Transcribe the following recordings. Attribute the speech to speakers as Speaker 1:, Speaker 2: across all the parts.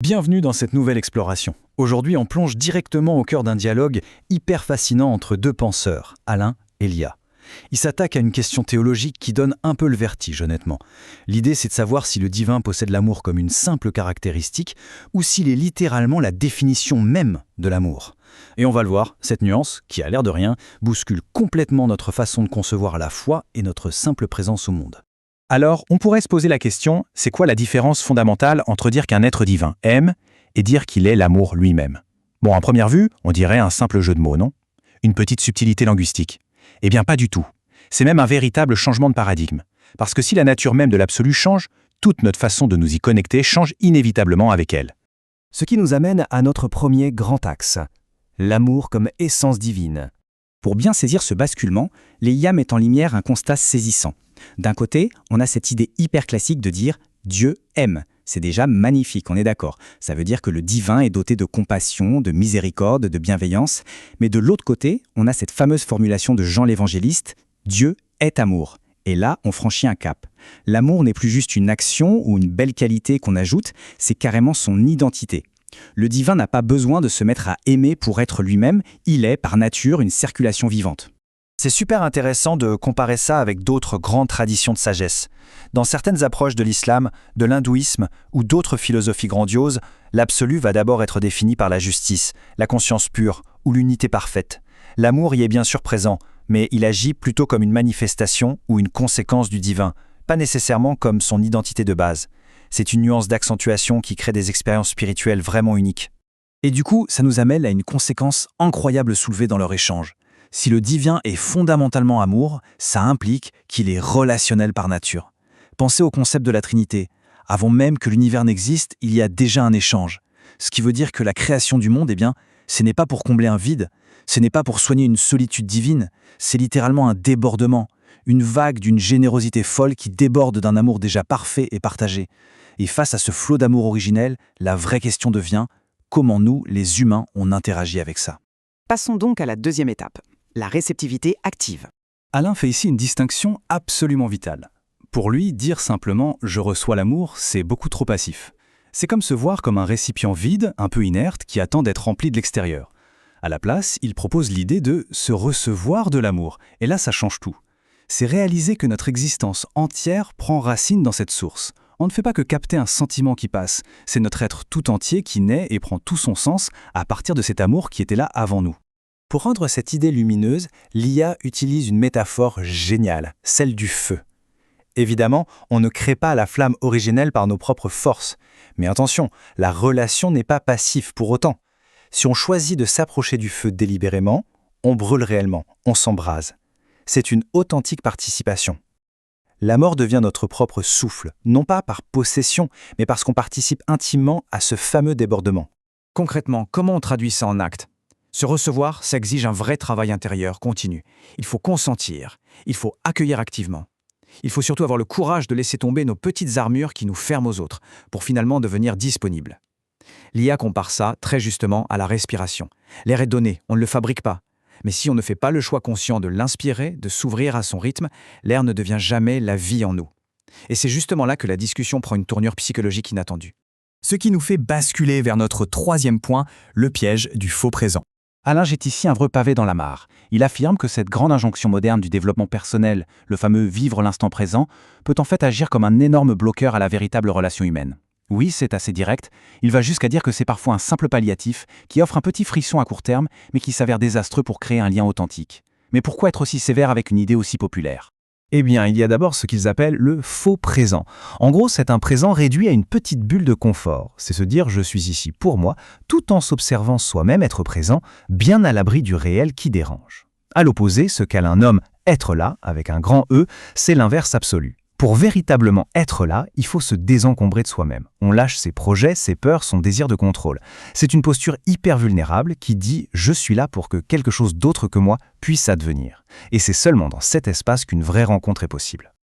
Speaker 1: Bienvenue dans cette nouvelle exploration. Aujourd'hui, on plonge directement au cœur d'un dialogue hyper fascinant entre deux penseurs, Alain et Lia. Ils s'attaquent à une question théologique qui donne un peu le vertige, honnêtement. L'idée, c'est de savoir si le divin possède l'amour comme une simple caractéristique ou s'il est littéralement la définition même de l'amour. Et on va le voir, cette nuance, qui a l'air de rien, bouscule complètement notre façon de concevoir la foi et notre simple présence au monde.
Speaker 2: Alors, on pourrait se poser la question, c'est quoi la différence fondamentale entre dire qu'un être divin aime et dire qu'il est l'amour lui-même? Bon, à première vue, on dirait un simple jeu de mots, non? Une petite subtilité linguistique. Eh bien, pas du tout. C'est même un véritable changement de paradigme. Parce que si la nature même de l'absolu change, toute notre façon de nous y connecter change inévitablement avec elle.
Speaker 3: Ce qui nous amène à notre premier grand axe, l'amour comme essence divine.
Speaker 4: Pour bien saisir ce basculement, Lia met en lumière un constat saisissant. D'un côté, on a cette idée hyper classique de dire « Dieu aime ». C'est déjà magnifique, on est d'accord. Ça veut dire que le divin est doté de compassion, de miséricorde, de bienveillance. Mais de l'autre côté, on a cette fameuse formulation de Jean l'Évangéliste « Dieu est amour ». Et là, on franchit un cap. L'amour n'est plus juste une action ou une belle qualité qu'on ajoute, c'est carrément son identité. Le divin n'a pas besoin de se mettre à aimer pour être lui-même, il est par nature une circulation vivante.
Speaker 1: C'est super intéressant de comparer ça avec d'autres grandes traditions de sagesse. Dans certaines approches de l'islam, de l'hindouisme ou d'autres philosophies grandioses, l'absolu va d'abord être défini par la justice, la conscience pure ou l'unité parfaite. L'amour y est bien sûr présent, mais il agit plutôt comme une manifestation ou une conséquence du divin, pas nécessairement comme son identité de base. C'est une nuance d'accentuation qui crée des expériences spirituelles vraiment uniques.
Speaker 3: Et du coup, ça nous amène à une conséquence incroyable soulevée dans leur échange. Si le divin est fondamentalement amour, ça implique qu'il est relationnel par nature. Pensez au concept de la Trinité. Avant même que l'univers n'existe, il y a déjà un échange. Ce qui veut dire que la création du monde, ce n'est pas pour combler un vide, ce n'est pas pour soigner une solitude divine, c'est littéralement un débordement, une vague d'une générosité folle qui déborde d'un amour déjà parfait et partagé. Et face à ce flot d'amour originel, la vraie question devient comment nous, les humains, on interagit avec ça.
Speaker 4: Passons donc à la deuxième étape, la réceptivité active.
Speaker 3: Alain fait ici une distinction absolument vitale. Pour lui, dire simplement « je reçois l'amour », c'est beaucoup trop passif. C'est comme se voir comme un récipient vide, un peu inerte, qui attend d'être rempli de l'extérieur. À la place, il propose l'idée de se recevoir de l'amour, et là ça change tout. C'est réaliser que notre existence entière prend racine dans cette source. On ne fait pas que capter un sentiment qui passe, c'est notre être tout entier qui naît et prend tout son sens à partir de cet amour qui était là avant nous. Pour rendre cette idée lumineuse, Lia utilise une métaphore géniale, celle du feu. Évidemment, on ne crée pas la flamme originelle par nos propres forces. Mais attention, la relation n'est pas passive pour autant. Si on choisit de s'approcher du feu délibérément, on brûle réellement, on s'embrase. C'est une authentique participation. La mort devient notre propre souffle, non pas par possession, mais parce qu'on participe intimement à ce fameux débordement.
Speaker 4: Concrètement, comment on traduit ça en actes ? Se recevoir, ça exige un vrai travail intérieur continu. Il faut consentir, il faut accueillir activement. Il faut surtout avoir le courage de laisser tomber nos petites armures qui nous ferment aux autres, pour finalement devenir disponibles. Lia compare ça, très justement, à la respiration. L'air est donné, on ne le fabrique pas. Mais si on ne fait pas le choix conscient de l'inspirer, de s'ouvrir à son rythme, l'air ne devient jamais la vie en nous. Et c'est justement là que la discussion prend une tournure psychologique inattendue.
Speaker 3: Ce qui nous fait basculer vers notre troisième point, le piège du faux présent. Alain jette ici un vrai pavé dans la mare. Il affirme que cette grande injonction moderne du développement personnel, le fameux vivre l'instant présent, peut en fait agir comme un énorme bloqueur à la véritable relation humaine. Oui, c'est assez direct, il va jusqu'à dire que c'est parfois un simple palliatif qui offre un petit frisson à court terme, mais qui s'avère désastreux pour créer un lien authentique. Mais pourquoi être aussi sévère avec une idée aussi populaire ?
Speaker 2: Eh bien, il y a d'abord ce qu'ils appellent le faux présent. En gros, c'est un présent réduit à une petite bulle de confort. C'est se dire « je suis ici pour moi », tout en s'observant soi-même être présent, bien à l'abri du réel qui dérange. À l'opposé, ce qu'Alain nomme « être là », avec un grand E, c'est l'inverse absolu. Pour véritablement être là, il faut se désencombrer de soi-même. On lâche ses projets, ses peurs, son désir de contrôle. C'est une posture hyper vulnérable qui dit « je suis là pour que quelque chose d'autre que moi puisse advenir ». Et c'est seulement dans cet espace qu'une vraie rencontre est possible.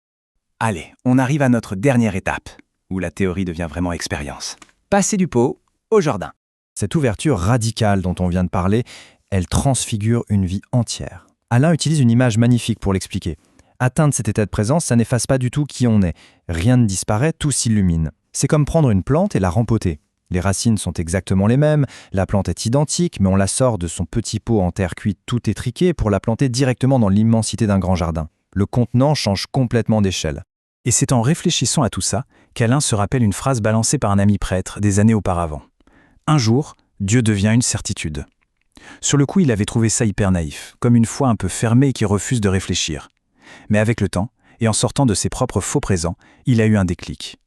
Speaker 3: Allez, on arrive à notre dernière étape, où la théorie devient vraiment expérience.
Speaker 4: Passer du pot au jardin.
Speaker 5: Cette ouverture radicale dont on vient de parler, elle transfigure une vie entière. Alain utilise une image magnifique pour l'expliquer. Atteindre cet état de présence, ça n'efface pas du tout qui on est. Rien ne disparaît, tout s'illumine. C'est comme prendre une plante et la rempoter. Les racines sont exactement les mêmes, la plante est identique, mais on la sort de son petit pot en terre cuite tout étriqué pour la planter directement dans l'immensité d'un grand jardin. Le contenant change complètement d'échelle.
Speaker 3: Et c'est en réfléchissant à tout ça qu'Alain se rappelle une phrase balancée par un ami prêtre des années auparavant. Un jour, Dieu devient une certitude. Sur le coup, il avait trouvé ça hyper naïf, comme une foi un peu fermée qui refuse de réfléchir. Mais avec le temps, et en sortant de ses propres faux présents, il a eu un déclic.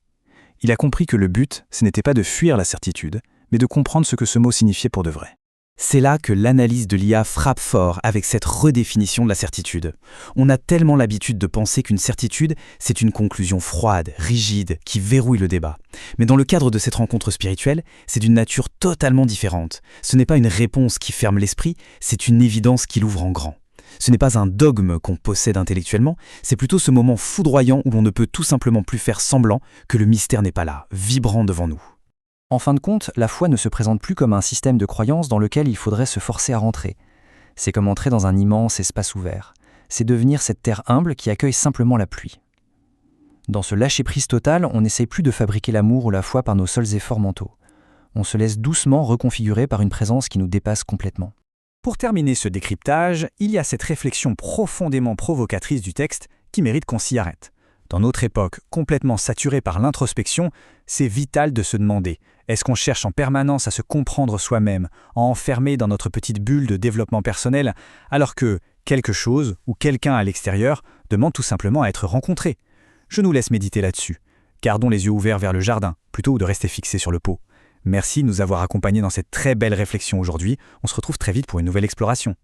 Speaker 3: Il a compris que le but, ce n'était pas de fuir la certitude, mais de comprendre ce que ce mot signifiait pour de vrai.
Speaker 4: C'est là que l'analyse de l'IA frappe fort avec cette redéfinition de la certitude. On a tellement l'habitude de penser qu'une certitude, c'est une conclusion froide, rigide, qui verrouille le débat. Mais dans le cadre de cette rencontre spirituelle, c'est d'une nature totalement différente. Ce n'est pas une réponse qui ferme l'esprit, c'est une évidence qui l'ouvre en grand. Ce n'est pas un dogme qu'on possède intellectuellement, c'est plutôt ce moment foudroyant où l'on ne peut tout simplement plus faire semblant que le mystère n'est pas là, vibrant devant nous.
Speaker 1: En fin de compte, la foi ne se présente plus comme un système de croyance dans lequel il faudrait se forcer à rentrer. C'est comme entrer dans un immense espace ouvert. C'est devenir cette terre humble qui accueille simplement la pluie. Dans ce lâcher-prise total, on n'essaye plus de fabriquer l'amour ou la foi par nos seuls efforts mentaux. On se laisse doucement reconfigurer par une présence qui nous dépasse complètement.
Speaker 3: Pour terminer ce décryptage, il y a cette réflexion profondément provocatrice du texte qui mérite qu'on s'y arrête. Dans notre époque complètement saturée par l'introspection, c'est vital de se demander, est-ce qu'on cherche en permanence à se comprendre soi-même, à enfermer dans notre petite bulle de développement personnel, alors que quelque chose ou quelqu'un à l'extérieur demande tout simplement à être rencontré? Je nous laisse méditer là-dessus. Gardons les yeux ouverts vers le jardin, plutôt que de rester fixés sur le pot. Merci de nous avoir accompagnés dans cette très belle réflexion aujourd'hui. On se retrouve très vite pour une nouvelle exploration.